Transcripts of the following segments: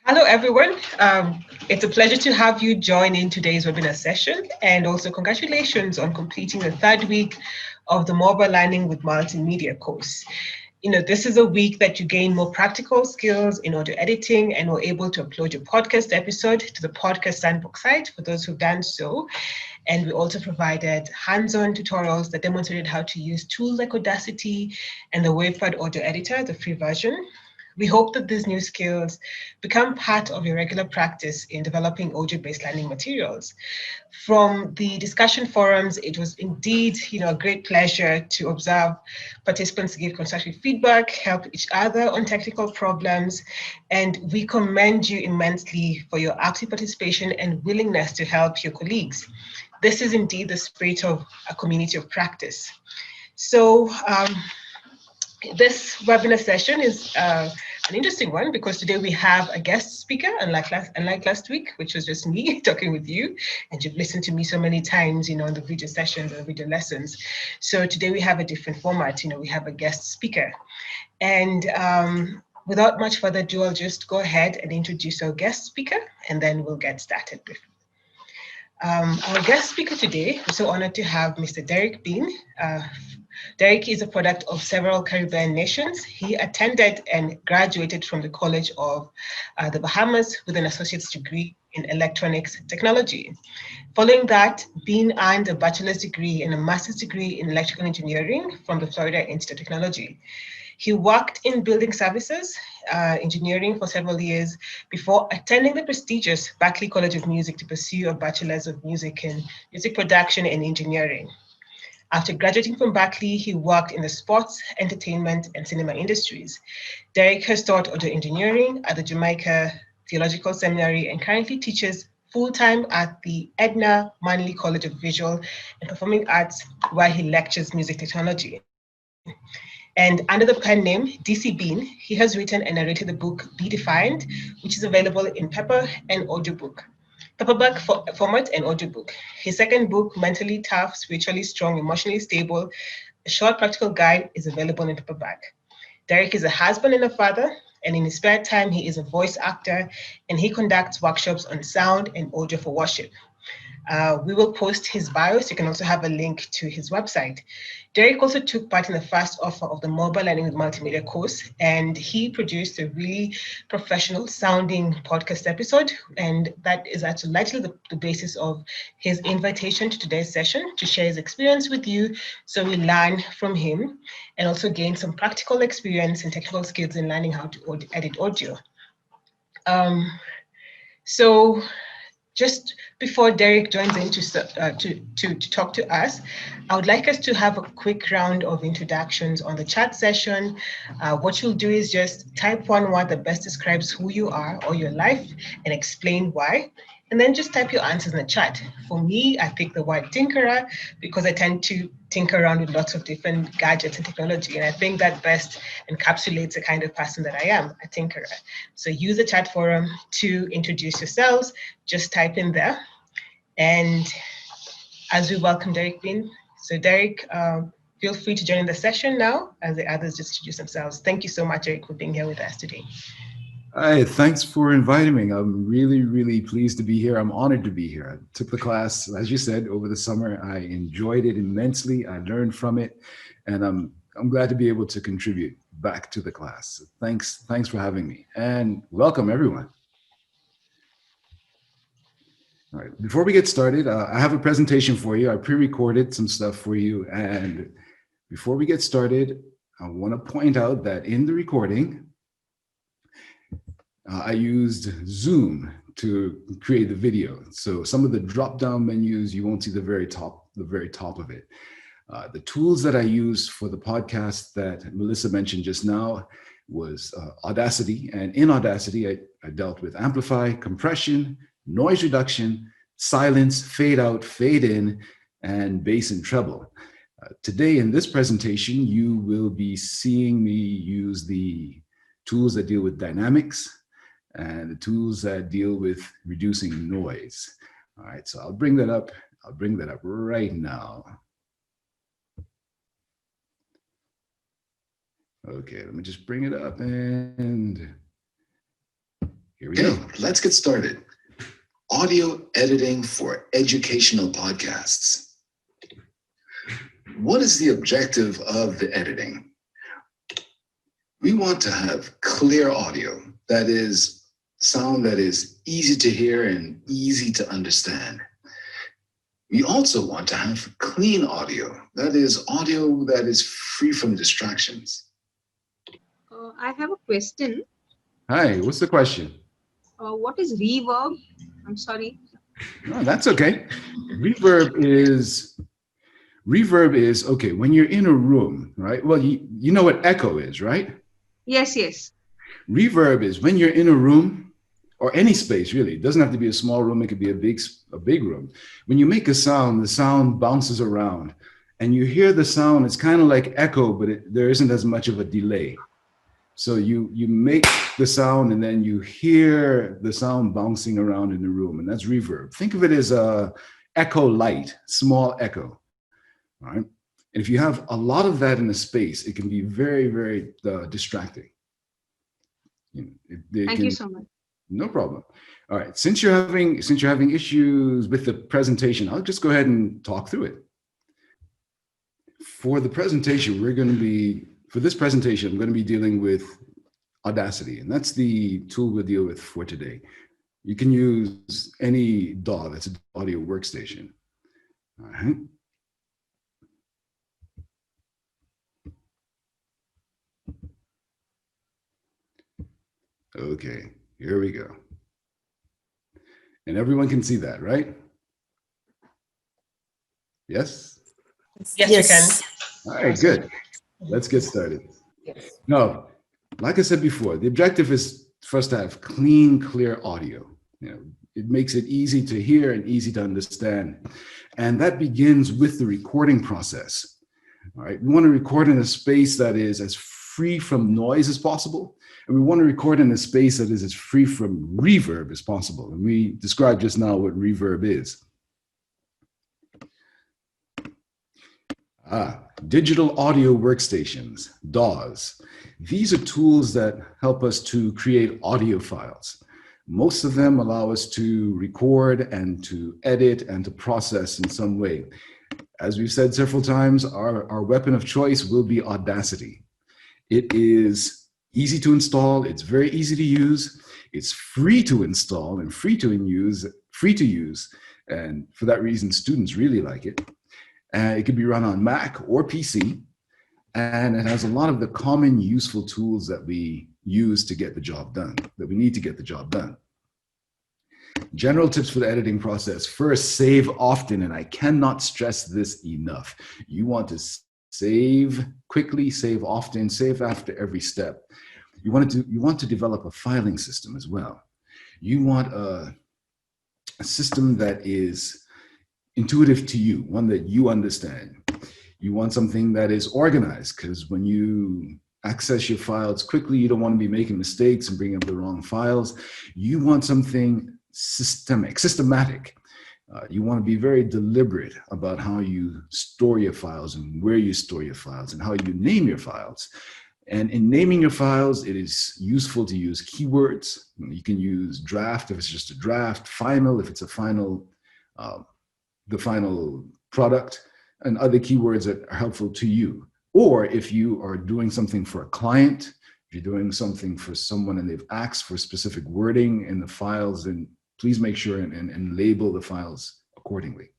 Hello, everyone. It's a pleasure to have you join in today's webinar session, and also congratulations on completing the third week of the Mobile Learning with Multimedia course. This is a week that you gain more practical skills in audio editing and are able to upload your podcast episode to the Podcast Sandbox site for those who've done so. And we also provided hands-on tutorials that demonstrated how to use tools like Audacity and the WavePad audio editor, the free version. We hope that these new skills become part of your regular practice in developing audio-based learning materials. From the discussion forums, it was indeed, a great pleasure to observe participants give constructive feedback, help each other on technical problems, and we commend you immensely for your active participation and willingness to help your colleagues. This is indeed the spirit of a community of practice. So this webinar session is an interesting one because today we have a guest speaker, unlike last week, which was just me talking with you, and you've listened to me so many times, in the video sessions and the video lessons. So today we have a different format. We have a guest speaker, and without much further ado, I'll just go ahead and introduce our guest speaker, and then we'll get started with. Our guest speaker today, we're so honored to have Mr. Derek Bean. Derek is a product of several Caribbean nations. He attended and graduated from the College of the Bahamas with an associate's degree in electronics technology. Following that, Bean earned a bachelor's degree and a master's degree in electrical engineering from the Florida Institute of Technology. He worked in building services, engineering for several years before attending the prestigious Berklee College of Music to pursue a bachelor's of music in music production and engineering. After graduating from Berklee, he worked in the sports, entertainment, and cinema industries. Derek has taught audio engineering at the Jamaica Theological Seminary and currently teaches full-time at the Edna Manley College of Visual and Performing Arts, where he lectures music technology. And under the pen name DC Bean, he has written and narrated the book Be Defined, which is available in paper and audiobook. Paperback format and audiobook. His second book, Mentally Tough, Spiritually Strong, Emotionally Stable, a short practical guide, is available in paperback. Derek is a husband and a father, and in his spare time, he is a voice actor, and he conducts workshops on sound and audio for worship. We will post his bio, so you can also have a link to his website. Derek also took part in the first offer of the Mobile Learning with Multimedia course, and he produced a really professional sounding podcast episode. And that is actually the basis of his invitation to today's session to share his experience with you. So we learn from him and also gain some practical experience and technical skills in learning how to edit audio. So just before Derek joins in to talk to us, I would like us to have a quick round of introductions on the chat session. What you'll do is just type one word that best describes who you are or your life and explain why. And then just type your answers in the chat. For me, I picked the word tinkerer because I tend to tinker around with lots of different gadgets and technology. And I think that best encapsulates the kind of person that I am, a tinkerer. So use the chat forum to introduce yourselves. Just type in there. And as we welcome Derek Bean. So Derek, feel free to join the session now as the others just introduce themselves. Thank you so much, Derek, for being here with us today. Hi, thanks for inviting me. I'm really, really pleased to be here. I'm honored to be here. I took the class, as you said, over the summer. I enjoyed it immensely. I learned from it, and I'm glad to be able to contribute back to the class. So thanks for having me, and welcome everyone. All right, before we get started, I have a presentation for you. I pre-recorded some stuff for you, and before we get started, I want to point out that in the recording, I used Zoom to create the video. So some of the drop-down menus, you won't see the very top of it. The tools that I used for the podcast that Melissa mentioned just now was Audacity. And in Audacity, I dealt with amplify, compression, noise reduction, silence, fade out, fade in, and bass and treble. Today in this presentation, you will be seeing me use the tools that deal with dynamics, and the tools that deal with reducing noise. All right, so I'll bring that up right now. Okay, let me just bring it up and Here we go. Let's get started. Audio editing for educational podcasts. What is the objective of the editing? We want to have clear audio, that is, sound that is easy to hear and easy to understand. We also want to have clean audio, that is, audio that is free from distractions. I have a question. Hi, what's the question? What is reverb? I'm sorry. No, that's okay. Reverb is okay when you're in a room, right? Well, you know what echo is, right? Yes, yes. Reverb is when you're in a room or any space, really. It doesn't have to be a small room. It could be a big room. When you make a sound, the sound bounces around and you hear the sound. It's kind of like echo, but there isn't as much of a delay. So you make the sound and then you hear the sound bouncing around in the room, and that's reverb. Think of it as a echo light, small echo. All right. And if you have a lot of that in a space, it can be very, very distracting. Thank you so much. No problem. All right. Since you're having issues with the presentation, I'll just go ahead and talk through it. For the presentation, for this presentation, I'm going to be dealing with Audacity, and that's the tool we'll deal with for today. You can use any DAW, that's an audio workstation. All right. Okay, here we go. And everyone can see that, right? Yes? Yes, we can. All right, good. Let's get started. Now, like I said before, the objective is for us to have clean, clear audio. It makes it easy to hear and easy to understand. And that begins with the recording process. All right, we want to record in a space that is as free from noise as possible. And we want to record in a space that is as free from reverb as possible. And we described just now what reverb is. Digital audio workstations, DAWs. These are tools that help us to create audio files. Most of them allow us to record and to edit and to process in some way. As we've said several times, our weapon of choice will be Audacity. It is easy to install. It's very easy to use. It's free to install and free to use. And for that reason, students really like it. It can be run on Mac or PC. And it has a lot of the common useful tools that we use to get the job done, that we need to get the job done. General tips for the editing process. First, save often. And I cannot stress this enough. You want to save quickly, save often, save after every step. You want to develop a filing system as well. You want a system that is intuitive to you, one that you understand. You want something that is organized, because when you access your files quickly, you don't want to be making mistakes and bringing up the wrong files. You want something systematic. You want to be very deliberate about how you store your files and where you store your files and how you name your files. And in naming your files, it is useful to use keywords. You can use draft if it's just a draft, final if it's a final, the final product, and other keywords that are helpful to you. Or if you are doing something for a client, if you're doing something for someone and they've asked for specific wording in the files, then please make sure and label the files accordingly.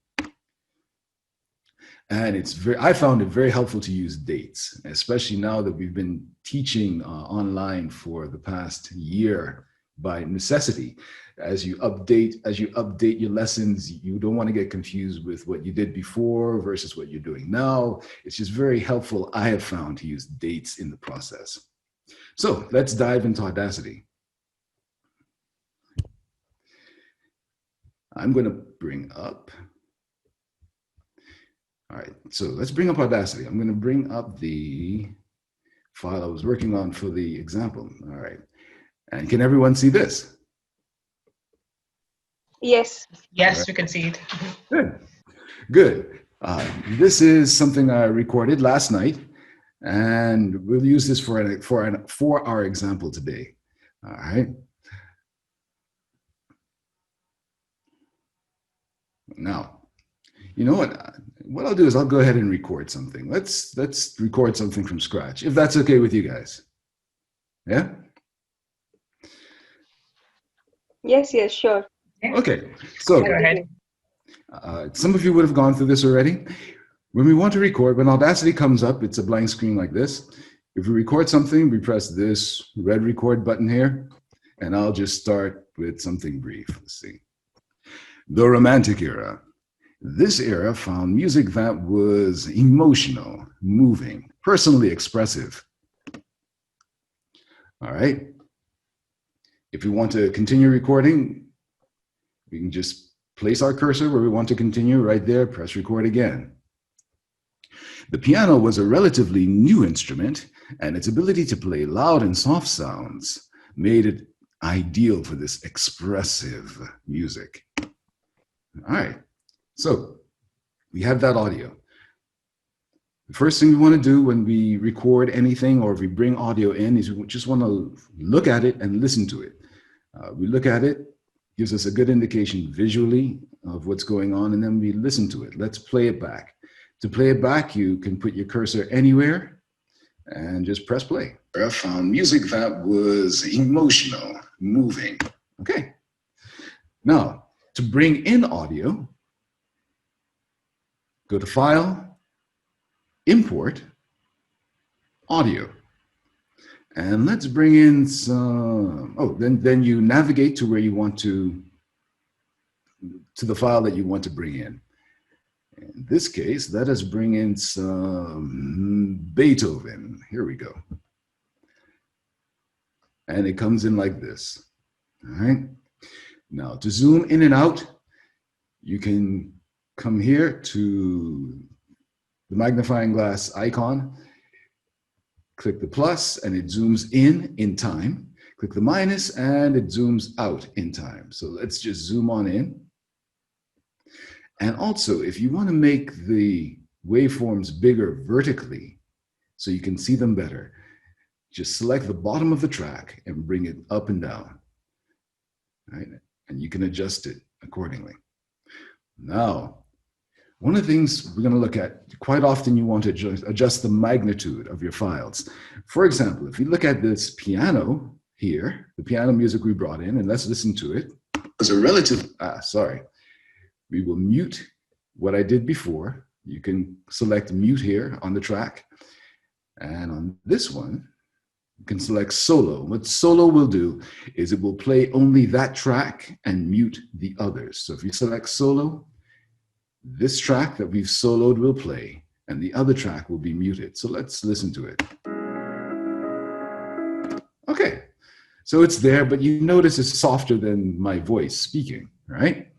And I found it very helpful to use dates, especially now that we've been teaching online for the past year by necessity. As you update your lessons, you don't want to get confused with what you did before versus what you're doing now. It's just very helpful, I have found, to use dates in the process. So let's dive into Audacity. I'm going to bring up. All right, so let's bring up Audacity. I'm going to bring up the file I was working on for the example. All right, and can everyone see this? Yes. Yes, right. We can see it. Good. This is something I recorded last night, and we'll use this for our example today. All right. Now, you know what? What I'll do is I'll go ahead and record something. Let's record something from scratch, if that's okay with you guys. Yeah? Yes, yes, sure. Okay. So Go ahead. some of you would have gone through this already. When we want to record, when Audacity comes up, it's a blank screen like this. If we record something, we press this red record button here, and I'll just start with something brief. Let's see. The Romantic Era. This era found music that was emotional, moving, personally expressive. All right. If we want to continue recording, we can just place our cursor where we want to continue right there, press record again. The piano was a relatively new instrument, and its ability to play loud and soft sounds made it ideal for this expressive music. All right, so we have that audio. The first thing we want to do when we record anything or if we bring audio in is we just want to look at it and listen to it. We look at it, gives us a good indication visually of what's going on, and then we listen to it. Let's play it back. To play it back, you can put your cursor anywhere and just press play. I found music that was emotional, moving. Okay. Now, to bring in audio, go to File, Import, Audio. And let's bring in some, then you navigate to where you want to the file that you want to bring in. In this case, let us bring in some Beethoven. Here we go. And it comes in like this. All right. Now to zoom in and out, you can come here to the magnifying glass icon, click the plus and it zooms in time. Click the minus and it zooms out in time. So let's just zoom on in. And also, if you want to make the waveforms bigger vertically so you can see them better, just select the bottom of the track and bring it up and down. Right? And you can adjust it accordingly. Now, one of the things we're going to look at, quite often you want to adjust the magnitude of your files. For example, if you look at this piano here, the piano music we brought in, and let's listen to it. As a relative, we will mute what I did before. You can select mute here on the track. And on this one, you can select solo. What solo will do is it will play only that track and mute the others. So if you select solo, this track that we've soloed will play and the other track will be muted. So let's listen to it. Okay, so it's there, but you notice it's softer than my voice speaking, right?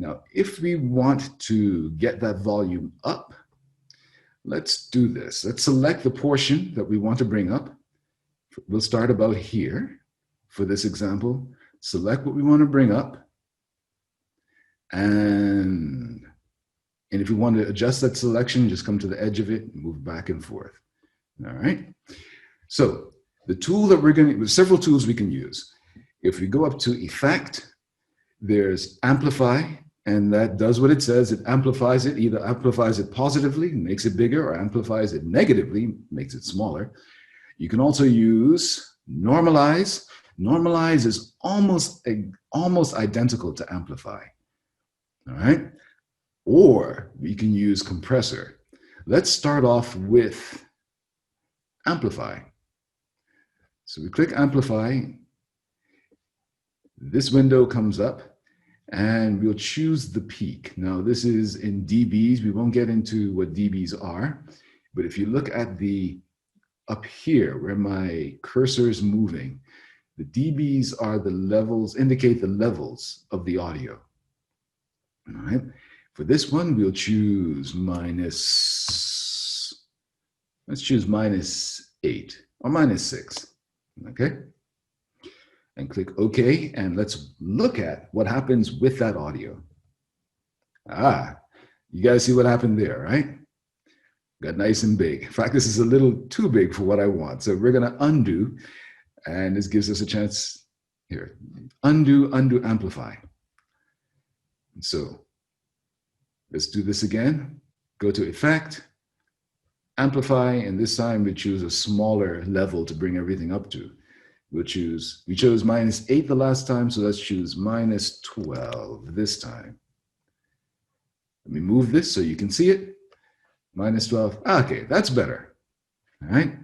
Now, if we want to get that volume up, let's do this. Let's select the portion that we want to bring up. We'll start about here for this example. Select what we want to bring up. And if you want to adjust that selection, just come to the edge of it and move back and forth. All right. So the tool that there's several tools we can use. If we go up to Effect, there's Amplify, and that does what it says. It amplifies it, either amplifies it positively, makes it bigger, or amplifies it negatively, makes it smaller. You can also use Normalize. Normalize is almost identical to Amplify. All right. Or we can use Compressor. Let's start off with Amplify. So we click Amplify. This window comes up and we'll choose the peak. Now this is in dBs. We won't get into what dBs are, but if you look at the up here where my cursor is moving, the dBs are the levels, indicate the levels of the audio. All right. For this one, we'll choose let's choose -8 or -6, okay? And click OK, and let's look at what happens with that audio. You guys see what happened there, right? Got nice and big. In fact, this is a little too big for what I want. So we're gonna undo, and this gives us a chance here. Undo, amplify. And so Let's do this again. Go to Effect, Amplify, and this time we choose a smaller level to bring everything up to. We chose -8 the last time, so let's choose -12 this time. Let me move this so you can see it. -12. Okay, that's better. All right.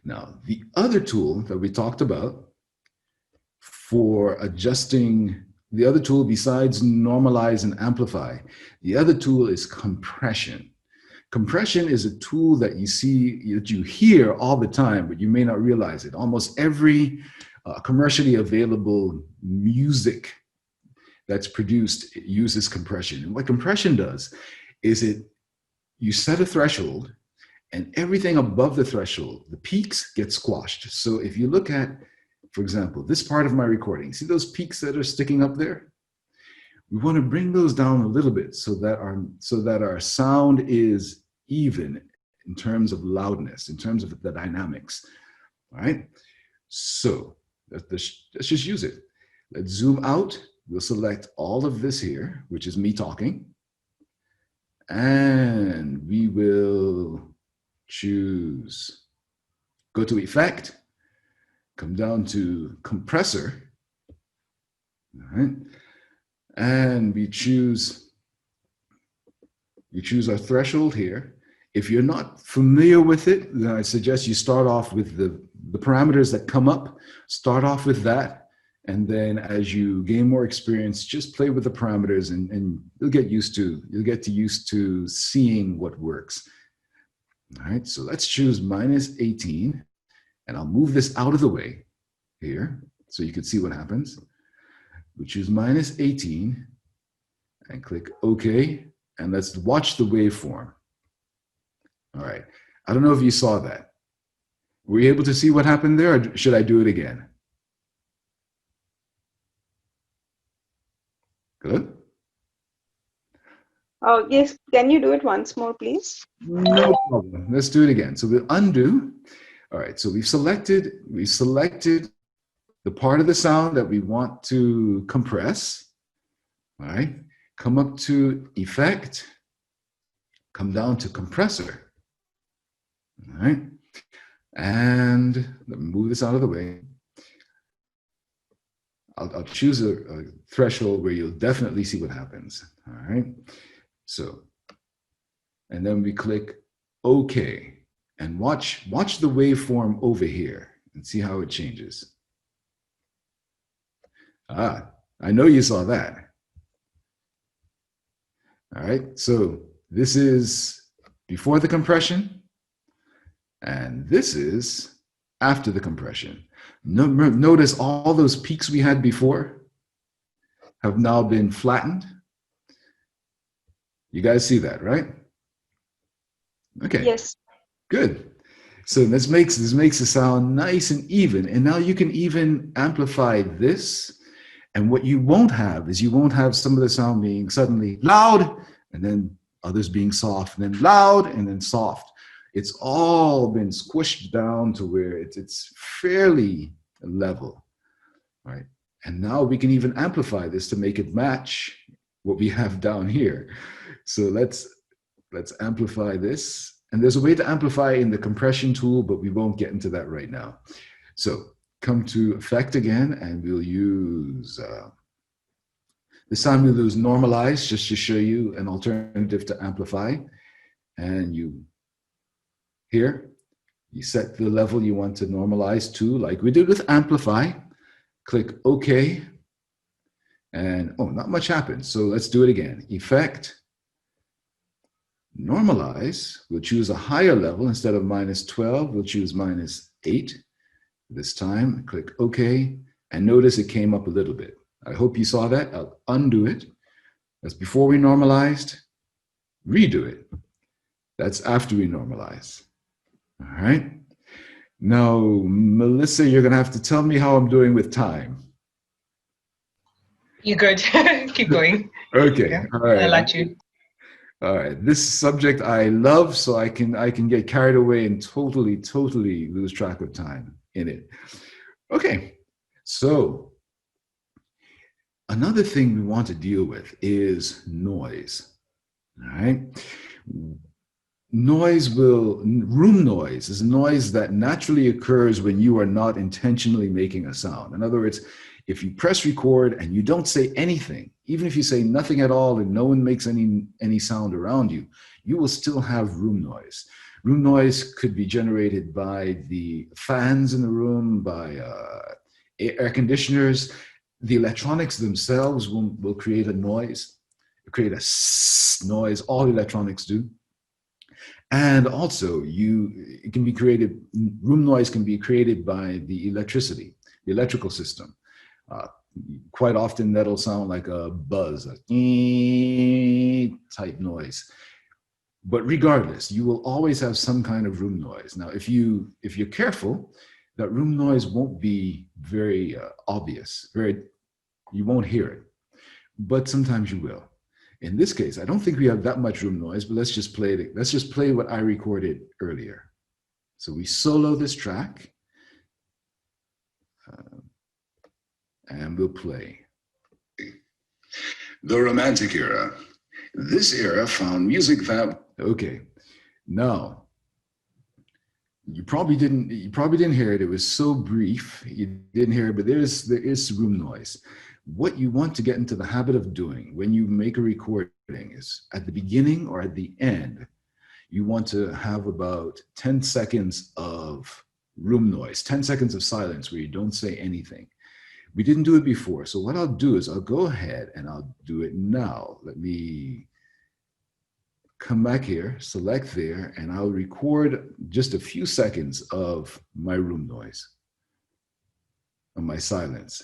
Now, the other tool that we talked about for adjusting, the other tool besides normalize and amplify, the other tool is compression. Compression is a tool that you see, that you hear all the time, but you may not realize it. Almost every commercially available music that's produced uses compression. And what compression does is you set a threshold, and everything above the threshold, the peaks, get squashed. So if you look at, for example, this part of my recording, see those peaks that are sticking up there? We want to bring those down a little bit so that our sound is even in terms of loudness, in terms of the dynamics. All right. So let's just use it. Let's zoom out. We'll select all of this here, which is me talking, and we will choose. Go to Effect. Come down to Compressor. All right. And we choose our threshold here. If you're not familiar with it, then I suggest you start off with the parameters that come up. Start off with that. And then as you gain more experience, just play with the parameters and you'll get used to seeing what works. All right, so let's choose -18. And I'll move this out of the way here so you can see what happens. We choose -18 and click OK. And let's watch the waveform. All right. I don't know if you saw that. Were you able to see what happened there, or should I do it again? Good. Oh, yes. Can you do it once more, please? No problem. Let's do it again. So we'll undo. All right. So we've selected the part of the sound that we want to compress. All right. Come up to Effect, come down to Compressor. All right. And let me move this out of the way. I'll choose a threshold where you'll definitely see what happens. All right. So, and then we click OK and watch the waveform over here and see how it changes. Ah, I know you saw that. All right, so this is before the compression, and this is after the compression. Notice all those peaks we had before have now been flattened. You guys see that, right? Okay. Yes. Good. So this makes the sound nice and even, and now you can even amplify this. And what you won't have is you won't have some of the sound being suddenly loud and then others being soft and then loud and then soft. It's all been squished down to where it's fairly level, right? And now we can even amplify this to make it match what we have down here. So let's amplify this. And there's a way to amplify in the compression tool, but we won't get into that right now. So come to Effect again, and we'll use, this time we'll use Normalize just to show you an alternative to amplify. And you set the level you want to normalize to, like we did with Amplify. Click OK. And oh, not much happened. So let's do it again. Effect, Normalize. We'll choose a higher level. Instead of -12, we'll choose -8. This time, click OK, and notice it came up a little bit. I hope you saw that. I'll undo it. That's before we normalized. Redo it. That's after we normalize. All right. Now, Melissa, you're going to have to tell me how I'm doing with time. You're good. Keep going. Okay. Yeah. All right. I like you. All right. This subject I love, so I can get carried away and totally lose track of time in it. Okay. So Another thing we want to deal with is noise. All right. Room noise is noise that naturally occurs when you are not intentionally making a sound. In other words, if you press record and you don't say anything, even if you say nothing at all and no one makes any sound around you, you will still have room noise. Room noise could be generated by the fans in the room, by air conditioners. The electronics themselves will create a noise, create a noise. All electronics do. And also, it can be created. Room noise can be created by the electrical system. Quite often, that'll sound like a buzz, a type noise. But regardless, you will always have some kind of room noise. Now, if you're careful, that room noise won't be very obvious. You won't hear it, but sometimes you will. In this case, I don't think we have that much room noise, but let's just play it. Let's just play what I recorded earlier. So we solo this track, and we'll play. The Romantic Era. This era found music that... Okay, now you probably didn't hear it. It was so brief, you didn't hear it. But there is room noise. What you want to get into the habit of doing when you make a recording is at the beginning or at the end, you want to have about 10 seconds of room noise, 10 seconds of silence where you don't say anything. We didn't do it before. So what I'll do is I'll go ahead and I'll do it now. Let me come back here, select there, and I'll record just a few seconds of my room noise, of my silence.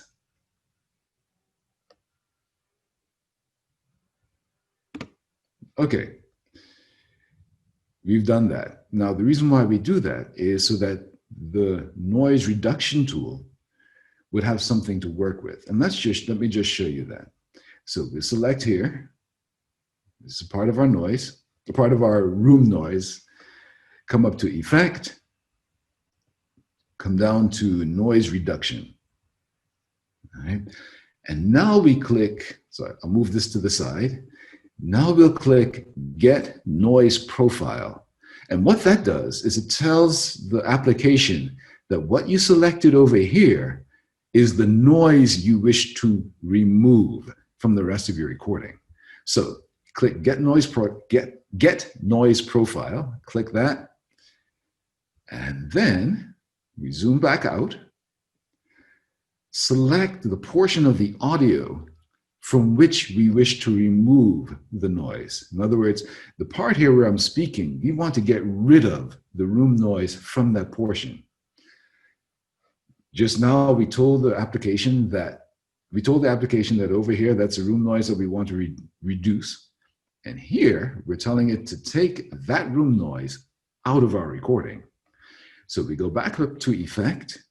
Okay, we've done that. Now, the reason why we do that is so that the noise reduction tool would have something to work with. And let me just show you that. So we select here. This is part of our noise, a part of our room noise. Come up to Effect, come down to Noise Reduction. All right. And now we click, so I'll move this to the side. Now we'll click Get Noise Profile. And what that does is it tells the application that what you selected over here is the noise you wish to remove from the rest of your recording. So click Get Noise Profile, click that, and then we zoom back out, select the portion of the audio from which we wish to remove the noise. In other words, the part here where I'm speaking, we want to get rid of the room noise from that portion. Just now, we told the application that over here, that's a room noise that we want to reduce. And here, we're telling it to take that room noise out of our recording. So we go back up to Effect,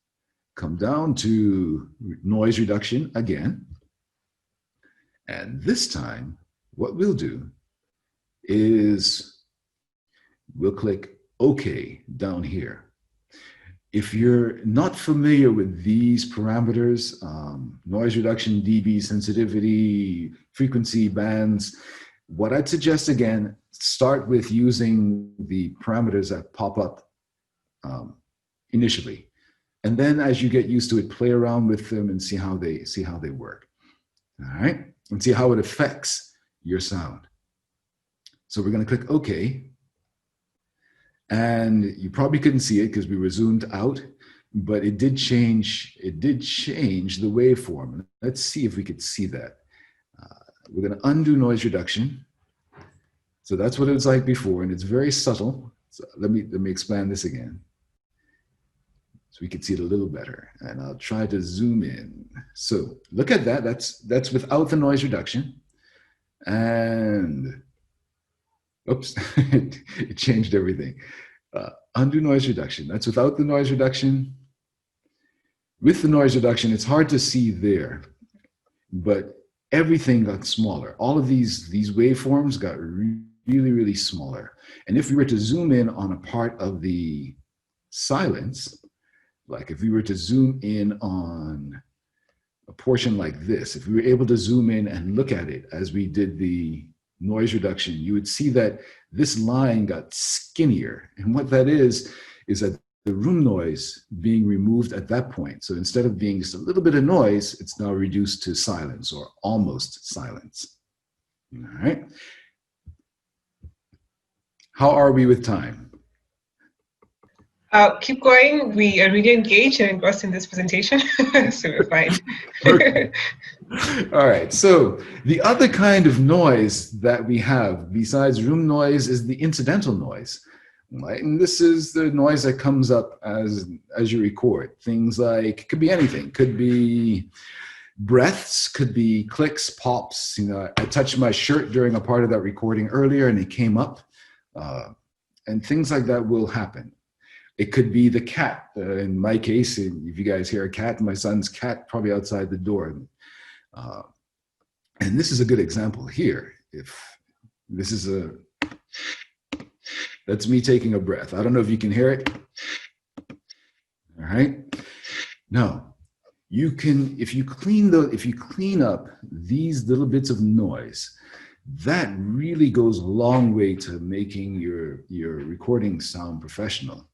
come down to Noise Reduction again. And this time, what we'll do is we'll click OK down here. If you're not familiar with these parameters, noise reduction, dB, sensitivity, frequency bands, what I'd suggest again, start with using the parameters that pop up initially. And then as you get used to it, play around with them and see how they work. All right, and see how it affects your sound. So we're going to click OK. And you probably couldn't see it because we were zoomed out, but it did change the waveform. Let's see if we could see that. We're going to undo noise reduction. So that's what it was like before, and it's very subtle. So let me expand this again so we can see it a little better. And I'll try to zoom in. So look at that. That's without the noise reduction. And oops, it changed everything. Undo noise reduction. That's without the noise reduction. With the noise reduction, it's hard to see there, but everything got smaller. All of these waveforms got really, really smaller. And if we were to zoom in on a part of the silence, like if we were to zoom in on a portion like this, if we were able to zoom in and look at it as we did the noise reduction, you would see that this line got skinnier. And what that is that the room noise being removed at that point. So instead of being just a little bit of noise, it's now reduced to silence or almost silence. All right. How are we with time? Keep going. We are really engaged and engrossed in this presentation, so we're fine. Okay. All right. So the other kind of noise that we have besides room noise is the incidental noise. Right? And this is the noise that comes up as you record. Things like, could be anything. Could be breaths, could be clicks, pops. You know, I touched my shirt during a part of that recording earlier and it came up. And things like that will happen. It could be the cat. In my case, if you guys hear a cat, my son's cat probably outside the door. And this is a good example here. If this is that's me taking a breath. I don't know if you can hear it. All right. Now, you can, if you clean up these little bits of noise, that really goes a long way to making your recording sound professional.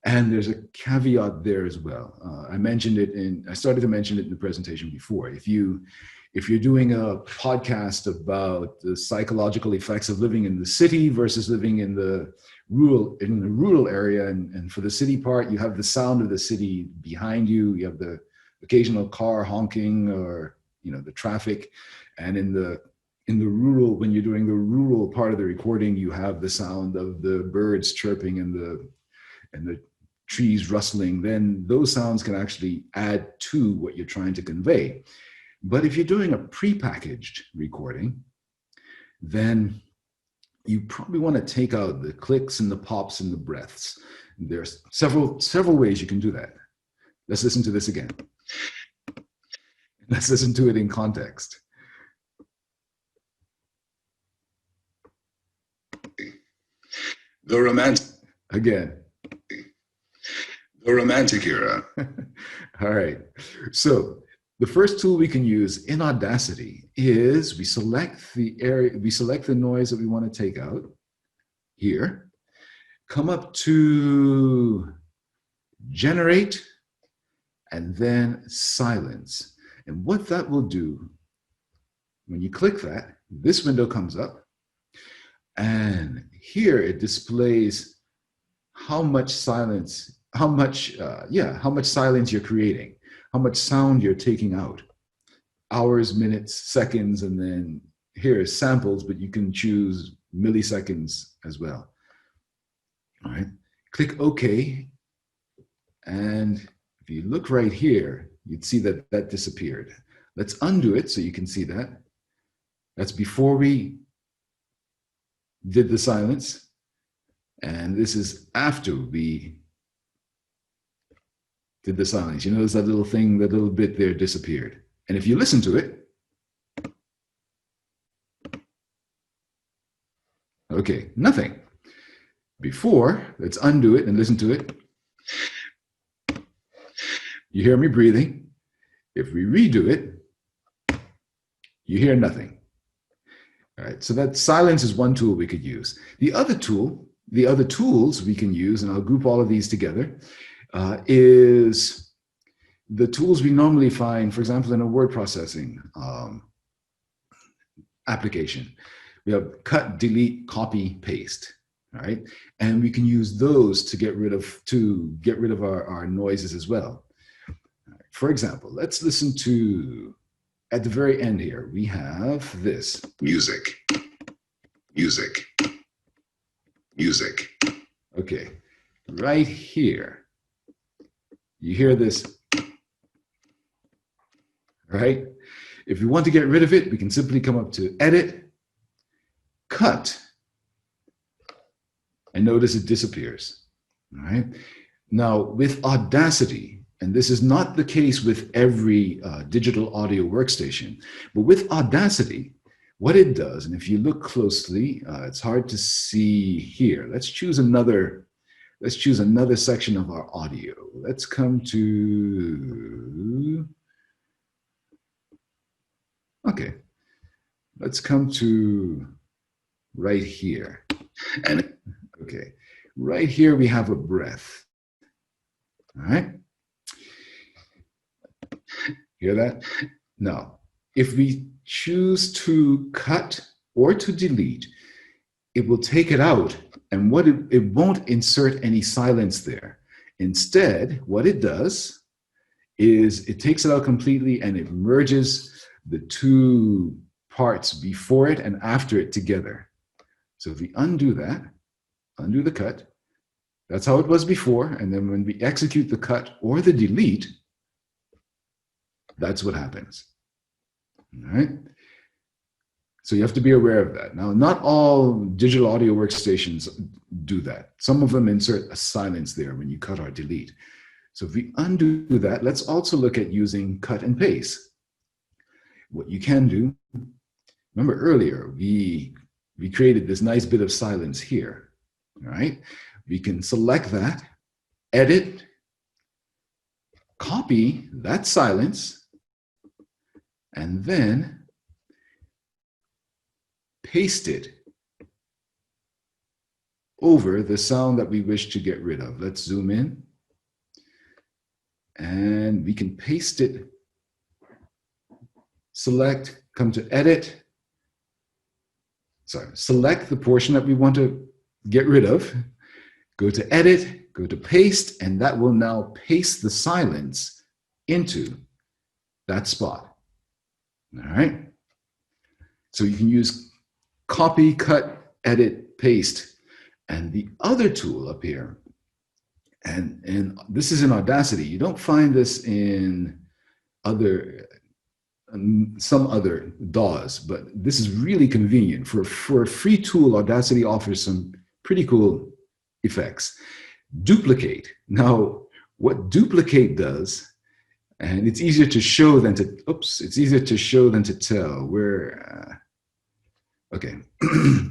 And there's a caveat there as well. I started to mention it in the presentation before. If you're doing a podcast about the psychological effects of living in the city versus living in the rural area, and for the city part, you have the sound of the city behind you. You have the occasional car honking or the traffic, and in the rural, when you're doing the rural part of the recording, you have the sound of the birds chirping and the trees rustling. Then those sounds can actually add to what you're trying to convey. But if you're doing a prepackaged recording, then you probably want to take out the clicks and the pops and the breaths. There's several ways you can do that. Let's listen to this again. Let's listen to it in context. The romantic. Again. The romantic era. All right. So the first tool we can use in Audacity is we select the noise that we want to take out here, come up to generate, and then silence. And what that will do, when you click that, this window comes up, and here it displays how much silence you're creating, how much sound you're taking out, hours, minutes, seconds, and then here is samples, but you can choose milliseconds as well. All right, click OK. And if you look right here, you'd see that disappeared. Let's undo it so you can see that. That's before we did the silence. And this is after we did the silence. You notice that little thing, that little bit there disappeared. And if you listen to it, okay, nothing. Before, let's undo it and listen to it. You hear me breathing. If we redo it, you hear nothing. All right, so that silence is one tool we could use. The other tools we can use, and I'll group all of these together, is the tools we normally find, for example, in a word processing application. We have cut, delete, copy, paste. All right, and we can use those to get rid of our noises as well. For example, let's listen to, at the very end here, we have this. Music. Music. Music. Okay, right here, you hear this, right? If we want to get rid of it, we can simply come up to Edit, Cut, and notice it disappears. All right. Now with Audacity, and this is not the case with every digital audio workstation, but with Audacity, what it does, and if you look closely, it's hard to see here. Let's choose another section of our audio. Let's come to Okay, let's come to right here. And Okay, right here we have a breath. All right. Hear that? Now, if we choose to cut or to delete, it will take it out, and it won't insert any silence there. Instead, what it does is it takes it out completely and it merges the two parts before it and after it together. So if we undo that, undo the cut, that's how it was before. And then when we execute the cut or the delete, that's what happens. All right. So you have to be aware of that. Now, not all digital audio workstations do that. Some of them insert a silence there when you cut or delete. So if we undo that, let's also look at using cut and paste. What you can do, remember earlier, we created this nice bit of silence here, all right? We can select that, edit, copy that silence, and then paste it over the sound that we wish to get rid of. Let's zoom in. And we can paste it, select, come to edit. Sorry, select the portion that we want to get rid of, go to edit, go to paste, and that will now paste the silence into that spot. All right. So you can use copy, cut, edit, paste. And the other tool up here, and this is in Audacity. You don't find this in some other DAWs, but this is really convenient. For a free tool, Audacity offers some pretty cool effects. Duplicate. Now, what duplicate does, and it's easier to show than to, it's easier to show than to tell. Okay,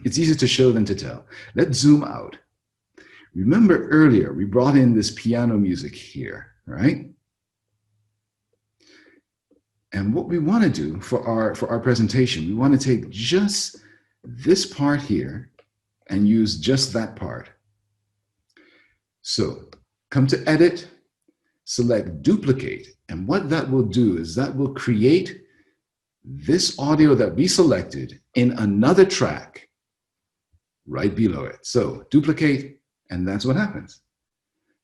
it's easier to show than to tell. Let's zoom out. Remember earlier, we brought in this piano music here, right? And what we want to do for our presentation, we want to take just this part here and use just that part. So come to edit, select duplicate. And what that will do is that will create this audio that we selected in another track right below it. So duplicate, and that's what happens.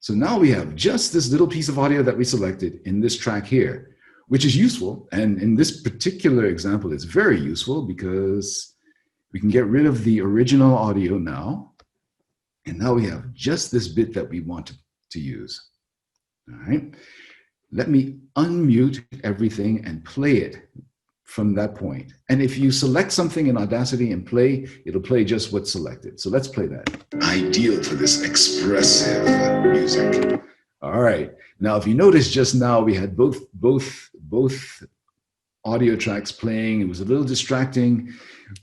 So now we have just this little piece of audio that we selected in this track here, which is useful. And in this particular example, it's very useful because we can get rid of the original audio now. And now we have just this bit that we want to use. All right. Let me unmute everything and play it from that point. And if you select something in Audacity and play, it'll play just what's selected. So let's play that. Ideal for this expressive music. All right. Now, if you notice just now, we had both audio tracks playing. It was a little distracting.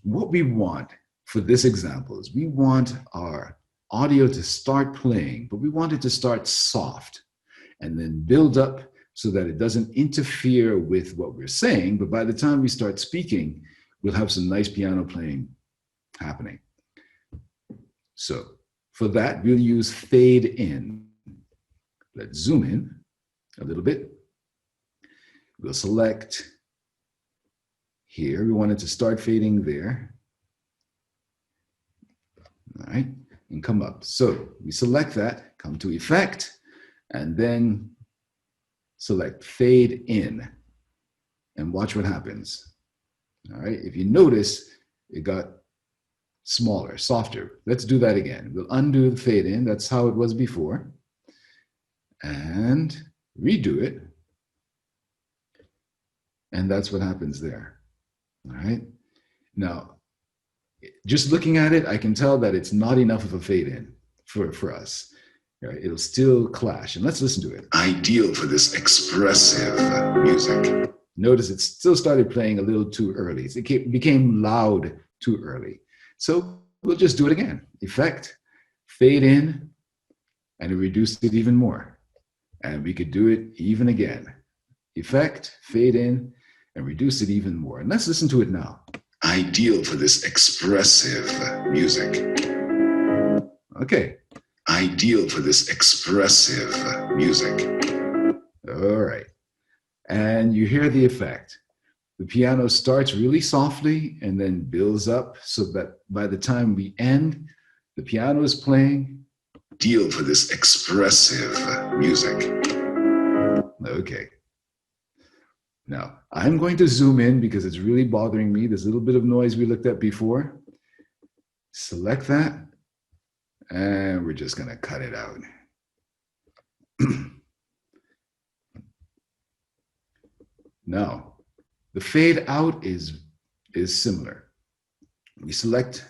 What we want for this example is we want our audio to start playing, but we want it to start soft and then build up so that it doesn't interfere with what we're saying. But by the time we start speaking, we'll have some nice piano playing happening. So for that, we'll use fade in. Let's zoom in a little bit. We'll select here. We want it to start fading there. All right, and come up. So we select that, come to effect, and then select fade in, and watch what happens. All right, if you notice, it got smaller, softer. Let's do that again. We'll undo the fade in. That's how it was before. And redo it. And that's what happens there. All right. Now, just looking at it, I can tell that it's not enough of a fade in for us. All right, it'll still clash. And let's listen to it. Ideal for this expressive music. Notice it still started playing a little too early. It became loud too early. So we'll just do it again. Effect, fade in, and it reduced it even more. And we could do it even again. Effect, fade in, and reduce it even more. And let's listen to it now. Ideal for this expressive music. Okay. Ideal for this expressive music. All right. And you hear the effect. The piano starts really softly and then builds up so that by the time we end, the piano is playing. Ideal for this expressive music. Okay. Now, I'm going to zoom in because it's really bothering me. There's a little bit of noise we looked at before. Select that, and we're just going to cut it out. Now, the fade out is similar. We select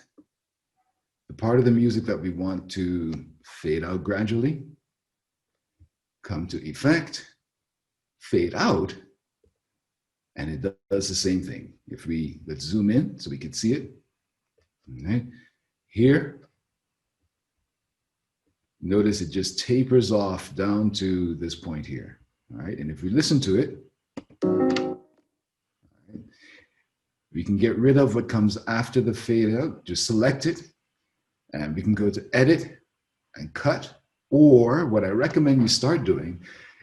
the part of the music that we want to fade out gradually, come to Effect, Fade Out, and it does the same thing. Let's zoom in so we can see it. All right. Here, notice it just tapers off down to this point here. All right, and if we listen to it, we can get rid of what comes after the fade out. Just select it, and we can go to Edit and Cut. Or what I recommend you start doing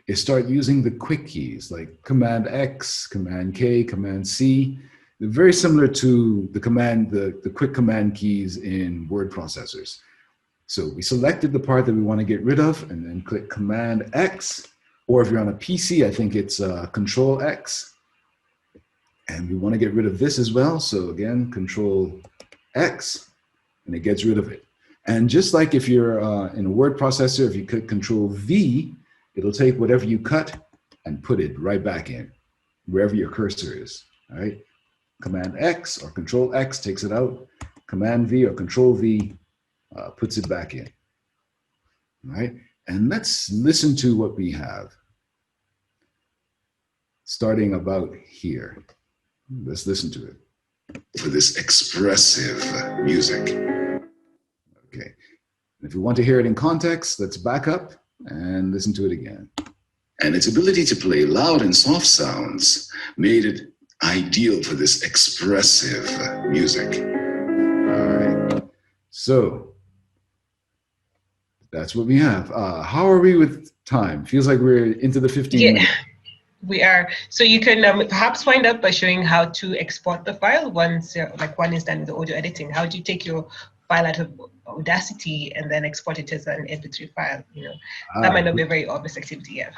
is start using the quick keys like Command X, Command K, Command C. They're very similar to the quick command keys in word processors. So we selected the part that we want to get rid of and then click Command X, or if you're on a PC, I think it's Control X. And we want to get rid of this as well. So again, Control X, and it gets rid of it. And just like if you're in a word processor, if you click Control V, it'll take whatever you cut and put it right back in, wherever your cursor is, all right? Command X or Control X takes it out. Command V or Control V puts it back in, all right? And let's listen to what we have, starting about here. Let's listen to it. For this expressive music. Okay. If you want to hear it in context, let's back up and listen to it again. And its ability to play loud and soft sounds made it ideal for this expressive music. All right. So that's what we have. How are we with time? Feels like we're into the 15 minutes. We are. So you can perhaps wind up by showing how to export the file once, like one is done with the audio editing. How do you take your file out of Audacity and then export it as an MP3 file? You know, that might not be a very obvious activity. Yeah.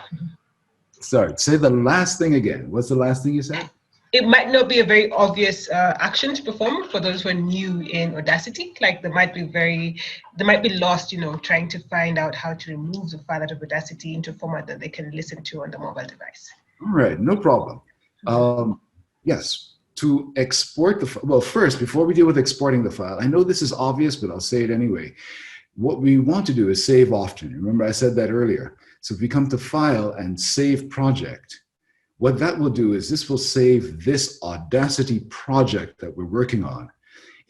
Sorry. Say the last thing again. What's the last thing you said? It might not be a very obvious action to perform for those who are new in Audacity. Like they might be lost, you know, trying to find out how to remove the file out of Audacity into a format that they can listen to on the mobile device. All right, no problem. Yes, to export the file. Well, first, before we deal with exporting the file, I know this is obvious, but I'll say it anyway. What we want to do is save often. Remember, I said that earlier. So if we come to File and Save Project, what that will do is this will save this Audacity project that we're working on.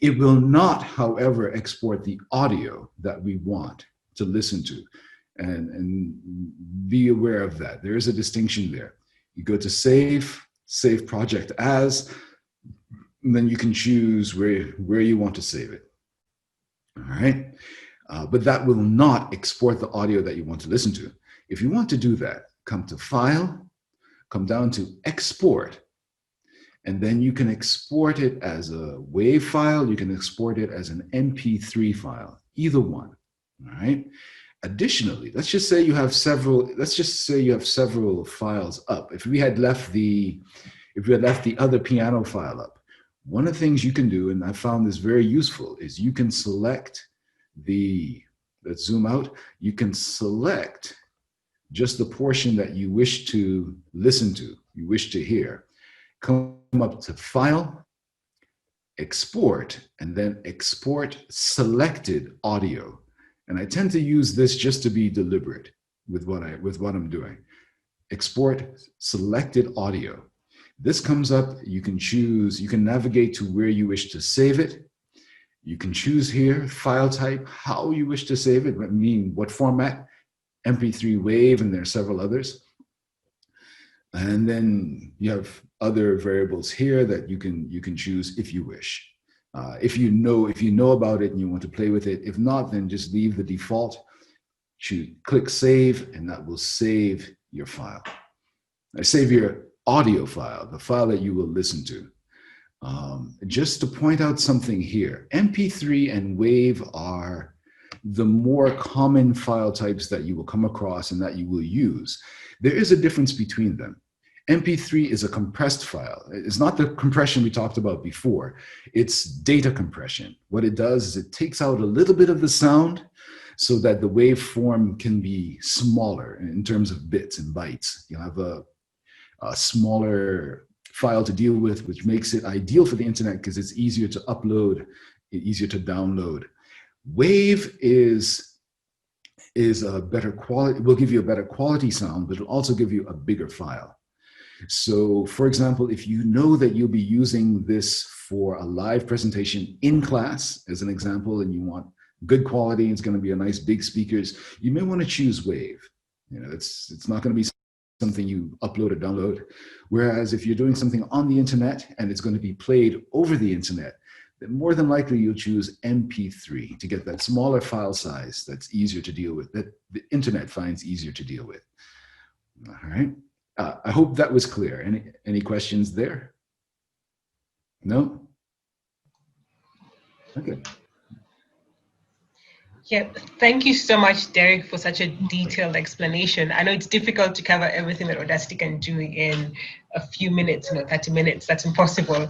It will not, however, export the audio that we want to listen to. And be aware of that. There is a distinction there. You go to Save Project As, and then you can choose where you want to save it. All right. But that will not export the audio that you want to listen to. If you want to do that, come to File, come down to Export, and then you can export it as a WAV file. You can export it as an MP3 file, either one. All right. Additionally, let's just say you have several files up. If we had left the other piano file up, one of the things you can do, and I found this very useful, is you can select let's zoom out, you can select just the portion that you wish to listen to, you wish to hear. Come up to File, Export, and then Export Selected Audio. And I tend to use this just to be deliberate with what I'm doing. Export Selected Audio. This comes up, you can choose, you can navigate to where you wish to save it. You can choose here, file type, how you wish to save it, I mean, what format, MP3 WAV, and there are several others. And then you have other variables here that you can choose if you wish. If you know about it and you want to play with it. If not, then just leave the default. Click save, and that will save your file. Save your audio file, the file that you will listen to. Just to point out something here, MP3 and WAV are the more common file types that you will come across and that you will use. There is a difference between them. MP3 is a compressed file. It's not the compression we talked about before. It's data compression. What it does is it takes out a little bit of the sound so that the waveform can be smaller in terms of bits and bytes. You'll have a smaller file to deal with, which makes it ideal for the internet because it's easier to upload, easier to download. WAV is a better quality, will give you a better quality sound, but it'll also give you a bigger file. So for example, if you know that you'll be using this for a live presentation in class, as an example, and you want good quality, it's going to be a nice big speakers, you may want to choose WAV. You know, it's not going to be something you upload or download. Whereas if you're doing something on the internet and it's going to be played over the internet, then more than likely you'll choose MP3 to get that smaller file size that's easier to deal with, that the internet finds easier to deal with. All right. I hope that was clear. Any questions there? No? Okay. Yeah, thank you so much, Derek, for such a detailed explanation. I know it's difficult to cover everything that Audacity can do in a few minutes, 30 minutes, that's impossible.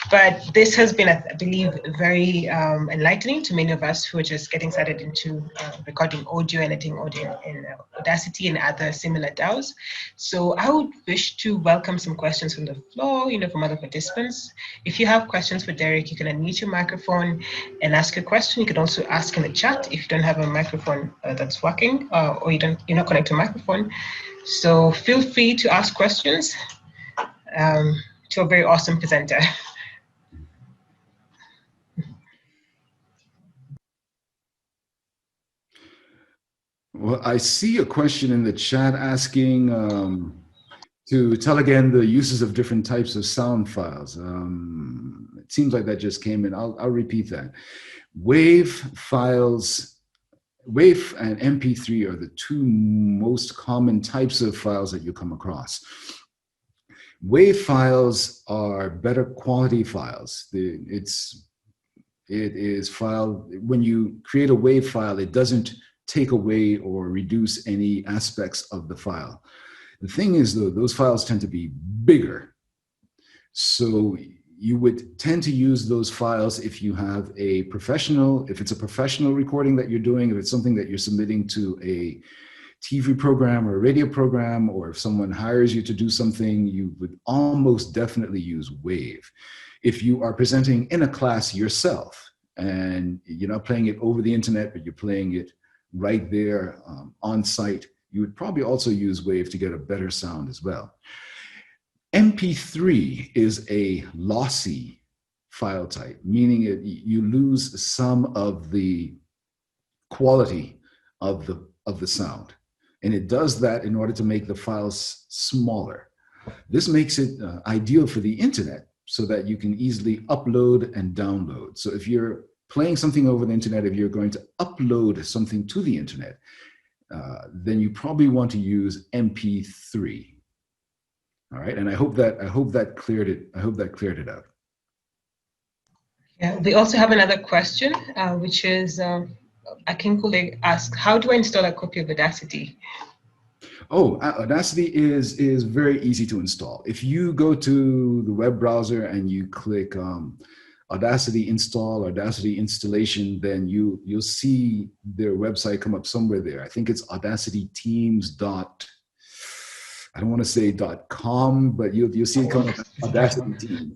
But this has been, I believe, very enlightening to many of us who are just getting started into recording audio, editing audio in Audacity and other similar DAWs. So I would wish to welcome some questions from the floor, from other participants. If you have questions for Derek, you can unmute your microphone and ask a question. You can also ask in the chat if you don't have a microphone that's working or you're not connected to a microphone. So feel free to ask questions to a very awesome presenter. Well, I see a question in the chat asking to tell again the uses of different types of sound files. It seems like that just came in. I'll repeat that. WAV files, WAV and MP3 are the two most common types of files that you come across. WAV files are better quality files. It is file, when you create a WAV file, it doesn't take away or reduce any aspects of the file. The thing is, though, those files tend to be bigger. So you would tend to use those files if you have a professional, if it's a professional recording that you're doing, if it's something that you're submitting to a TV program or a radio program, or if someone hires you to do something, you would almost definitely use WAV. If you are presenting in a class yourself and you're not playing it over the internet, but you're playing it right there on site, you would probably also use WAV to get a better sound as well. MP3 is a lossy file type, meaning you lose some of the quality of the sound. And it does that in order to make the files smaller. This makes it ideal for the internet so that you can easily upload and download. So if you're playing something over the internet, if you're going to upload something to the internet, then you probably want to use MP3. All right, and I hope that cleared it. I hope that cleared it out. Yeah, we also have another question, which is Akinkule asks, how do I install a copy of Audacity? Oh, Audacity is very easy to install. If you go to the web browser and you click Audacity install, Audacity installation, then you'll see their website come up somewhere there. I think it's audacityteams. I don't want to say .com, but you'll see it come up Audacity Teams.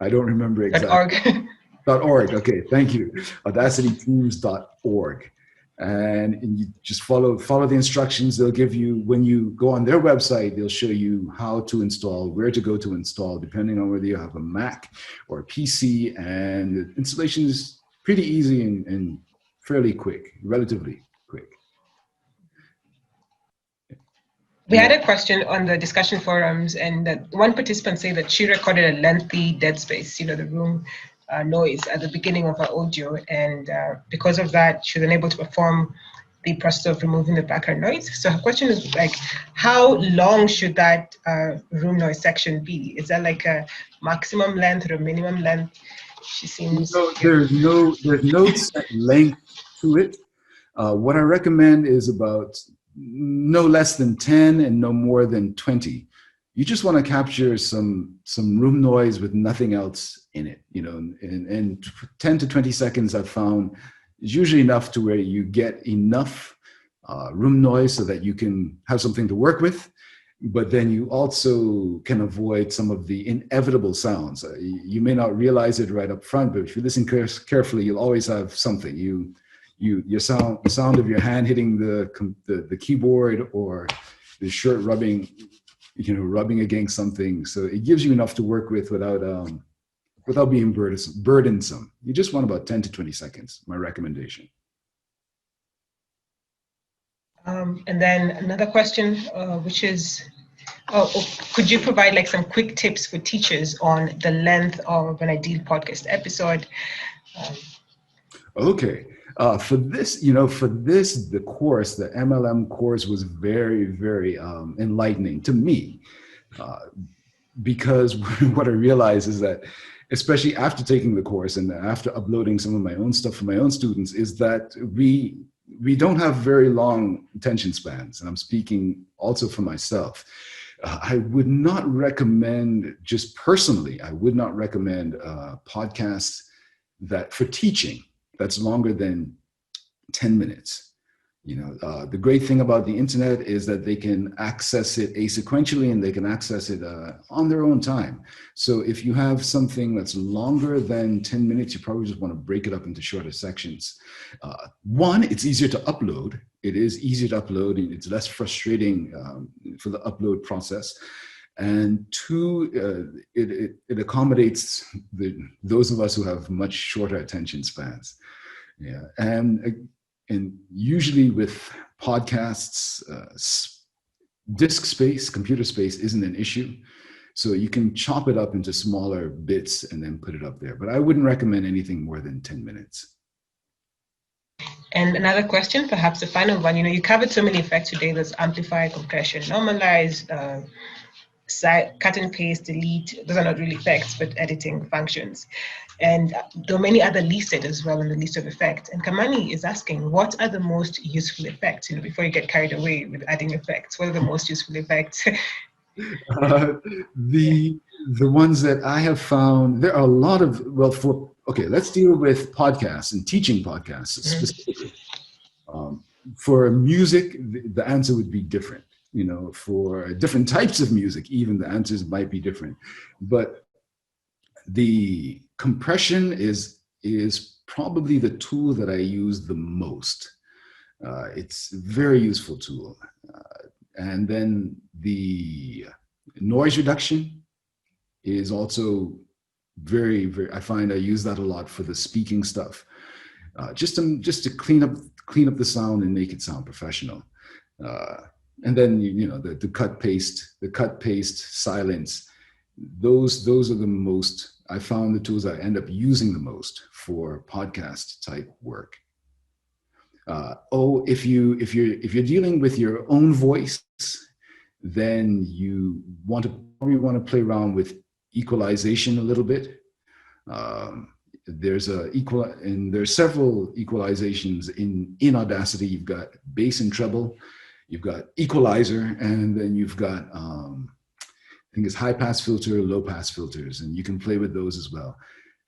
I don't remember exactly. .org. Okay, thank you. audacityteams.org. And you just follow the instructions. They'll give you, when you go on their website, they'll show you how to install, where to go to install, depending on whether you have a Mac or a PC. And the installation is pretty easy and fairly quick, relatively quick. We had a question on the discussion forums, and that one participant said that she recorded a lengthy dead space, the room noise at the beginning of her audio, and because of that, she was unable to perform the process of removing the background noise. So her question is like, how long should that room noise section be? Is that like a maximum length or a minimum length? She seems. There's no set length to it. What I recommend is about no less than 10 and no more than 20. You just want to capture some room noise with nothing else in it, and 10 to 20 seconds I've found is usually enough to where you get enough room noise so that you can have something to work with, but then you also can avoid some of the inevitable sounds. You may not realize it right up front, but if you listen carefully, you'll always have something. The sound of your hand hitting the keyboard, or the shirt rubbing against something. So it gives you enough to work with without being burdensome. You just want about 10 to 20 seconds, my recommendation. And then another question, which is, could you provide like some quick tips for teachers on the length of an ideal podcast episode? Okay. For this, the course, the MLM course was very, very enlightening to me, because what I realized is that, especially after taking the course and after uploading some of my own stuff for my own students, is that we don't have very long attention spans. And I'm speaking also for myself. I would not recommend, just personally, I would not recommend podcasts that for teaching that's longer than 10 minutes. The great thing about the internet is that they can access it asequentially, and they can access it on their own time. So if you have something that's longer than 10 minutes, you probably just want to break it up into shorter sections. One, it's easier to upload. It is easier to upload, and it's less frustrating for the upload process. And two, it accommodates those of us who have much shorter attention spans. Yeah, and usually with podcasts, disk space, computer space isn't an issue. So you can chop it up into smaller bits and then put it up there. But I wouldn't recommend anything more than 10 minutes. And another question, perhaps the final one, you covered so many effects today. There's amplify, compression, normalize, cut and paste, delete. Those are not really effects, but editing functions. And there are many other listed as well in the list of effects. And Kamani is asking, what are the most useful effects? Before you get carried away with adding effects, what are the most useful effects? The ones that I have found, there are a lot of, let's deal with podcasts and teaching podcasts specifically. For music, the answer would be different. For different types of music, even the answers might be different. But the compression is probably the tool that I use the most. It's a very useful tool. And then the noise reduction is also very, very, I find I use that a lot for the speaking stuff. Just to clean up the sound and make it sound professional. And then the cut paste, silence. Those are the most, I found the tools I end up using the most for podcast type work. If you're dealing with your own voice, then you probably want to play around with equalization a little bit. There's several equalizations in Audacity. You've got bass and treble, you've got equalizer, and then you've got I think it's high pass filter, low pass filters, and you can play with those as well.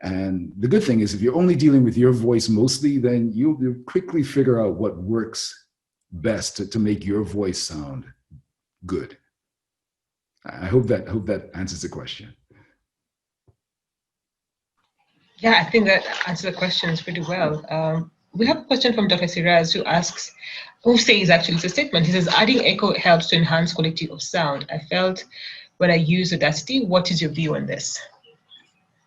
And the good thing is, if you're only dealing with your voice mostly, then you'll quickly figure out what works best to make your voice sound good. I hope that answers the question. Yeah, I think that answers the questions pretty well. We have a question from Dr. Siraz who says, actually, it's a statement. He says, adding echo helps to enhance quality of sound. I felt when I use Audacity. What is your view on this?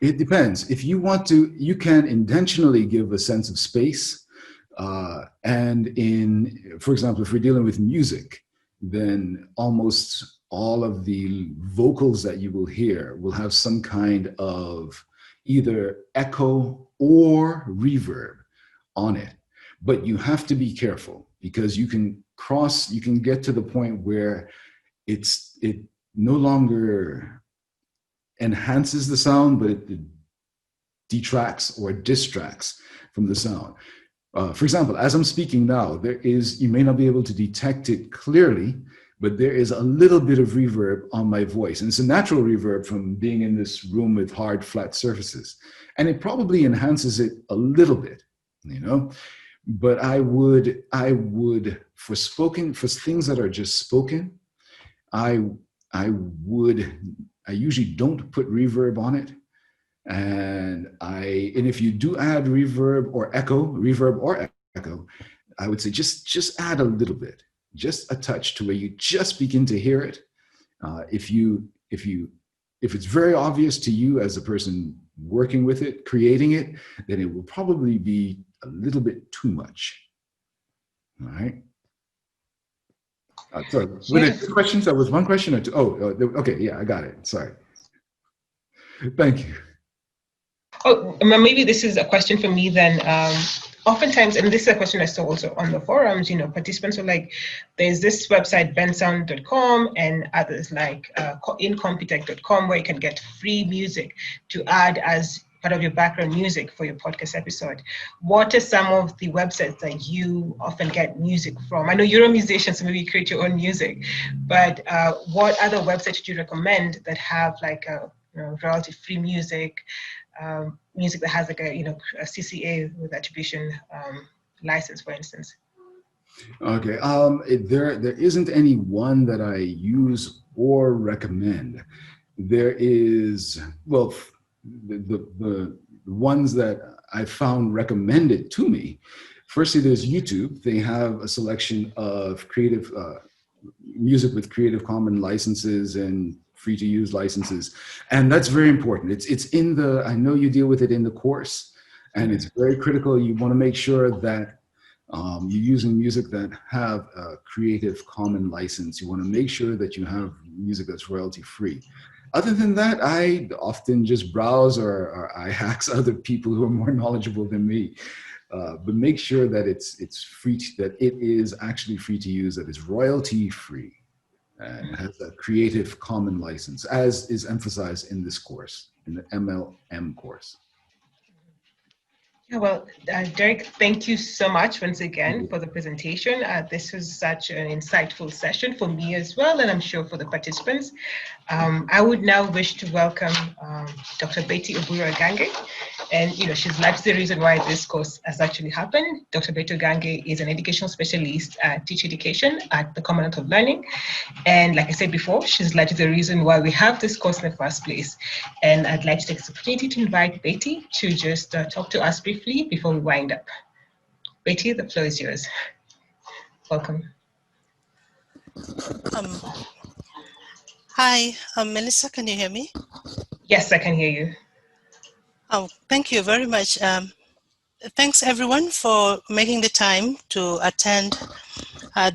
It depends. If you want to, you can intentionally give a sense of space. And for example, if we're dealing with music, then almost all of the vocals that you will hear will have some kind of either echo or reverb on it. But you have to be careful, because you can get to the point where it no longer enhances the sound, but it detracts or distracts from the sound. For example, as I'm speaking now, you may not be able to detect it clearly, but there is a little bit of reverb on my voice. And it's a natural reverb from being in this room with hard, flat surfaces. And it probably enhances it a little bit, you know? But I would, for things that are just spoken, I usually don't put reverb on it. And if you do add reverb or echo, I would say just add a little bit, just a touch, to where you just begin to hear it. If it's very obvious to you as a person working with it, creating it, then it will probably be a little bit too much. All right. Sorry, were there two questions? That was one question or two? Okay, yeah, I got it. Sorry. Thank you. Oh, maybe this is a question for me then. Oftentimes, and this is a question I saw also on the forums, participants are like, there's this website, bensound.com, and others like incompetech.com, where you can get free music to add as part of your background music for your podcast episode. What are some of the websites that you often get music from? I know you're a musician, so maybe you create your own music, but what other websites do you recommend that have like a royalty-free music, music that has like a CCA with attribution license, for instance? Okay, there isn't any one that I use or recommend. There is, well, the ones that I found recommended to me. Firstly, there's YouTube. They have a selection of creative music with Creative Commons licenses and free to use licenses. And that's very important. It's in the, I know you deal with it in the course, and it's very critical. You want to make sure that you're using music that have a Creative Commons license. You want to make sure that you have music that's royalty free. Other than that, I often just browse or I ask other people who are more knowledgeable than me. But make sure that it's free, that it is actually free to use, that it's royalty free, and has a Creative Commons license, as is emphasized in this course, in the MLM course. Yeah, well, Derek, thank you so much once again for the presentation. This was such an insightful session for me as well, and I'm sure for the participants. I would now wish to welcome Dr. Betty Obura-Gange. And she's largely the reason why this course has actually happened. Dr. Betty Gange is an educational specialist at Teach Education at the Commandant of Learning. And like I said before, she's largely the reason why we have this course in the first place. And I'd like to take this opportunity to invite Betty to just talk to us briefly before we wind up. Betty, the floor is yours. Welcome. Hi, Melissa, can you hear me? Yes, I can hear you. Oh, thank you very much. Thanks everyone for making the time to attend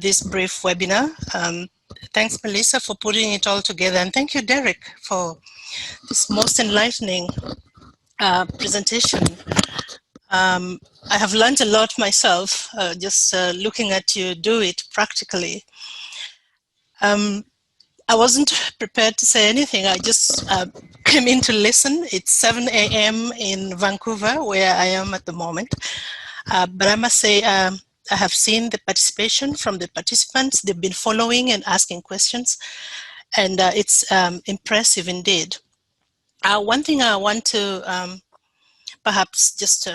this brief webinar. Thanks Melissa for putting it all together, and thank you Derek for this most enlightening presentation. I have learned a lot myself just looking at you do it practically. I wasn't prepared to say anything. I just came in to listen. It's 7 a.m. in Vancouver, where I am at the moment. But I must say, I have seen the participation from the participants. They've been following and asking questions, and it's impressive indeed. One thing I want to perhaps just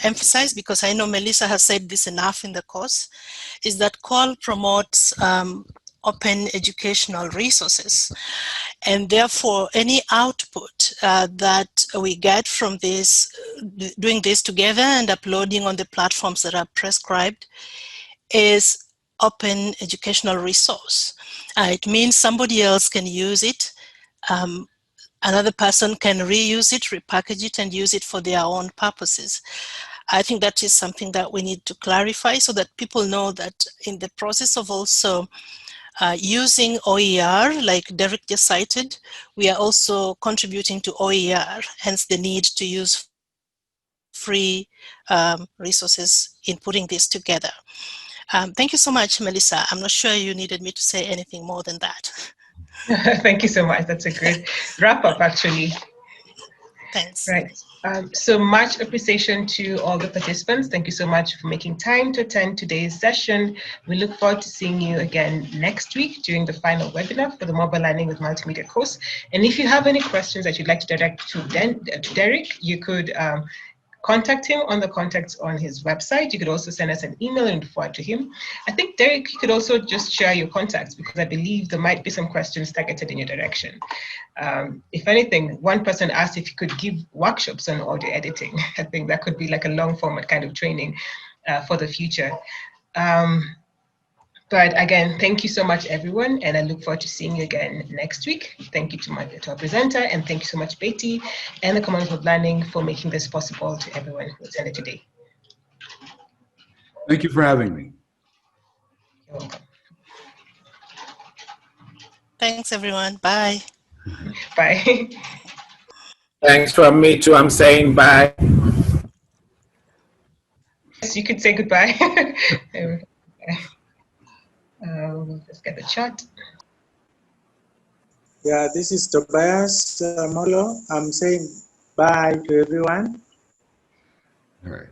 emphasize, because I know Melissa has said this enough in the course, is that COL promotes open educational resources, and therefore any output that we get from this, doing this together and uploading on the platforms that are prescribed, is open educational resource. It means somebody else can use it, another person can reuse it, repackage it, and use it for their own purposes. I think that is something that we need to clarify, so that people know that in the process of also using OER, like Derek just cited, we are also contributing to OER, hence the need to use free resources in putting this together. Thank you so much, Melissa. I'm not sure you needed me to say anything more than that. Thank you so much. That's a great wrap up, actually. Thanks. Right. So much appreciation to all the participants. Thank you so much for making time to attend today's session. We look forward to seeing you again next week during the final webinar for the Mobile Learning with Multimedia course. And if you have any questions that you'd like to direct to Derek, you could contact him on the contacts on his website. You could also send us an email and forward to him. I think, Derek, you could also just share your contacts, because I believe there might be some questions targeted in your direction. If anything, one person asked if you could give workshops on audio editing. I think that could be like a long format kind of training for the future. But again, thank you so much, everyone, and I look forward to seeing you again next week. Thank you to our presenter, and thank you so much, Betty, and the Commonwealth of Learning for making this possible to everyone who attended today. Thank you for having me. You're welcome. Thanks, everyone. Bye. Bye. Thanks from me too. I'm saying bye. Yes, you could say goodbye. We'll just get the chat. Yeah, this is Tobias Molo. I'm saying bye to everyone. All right.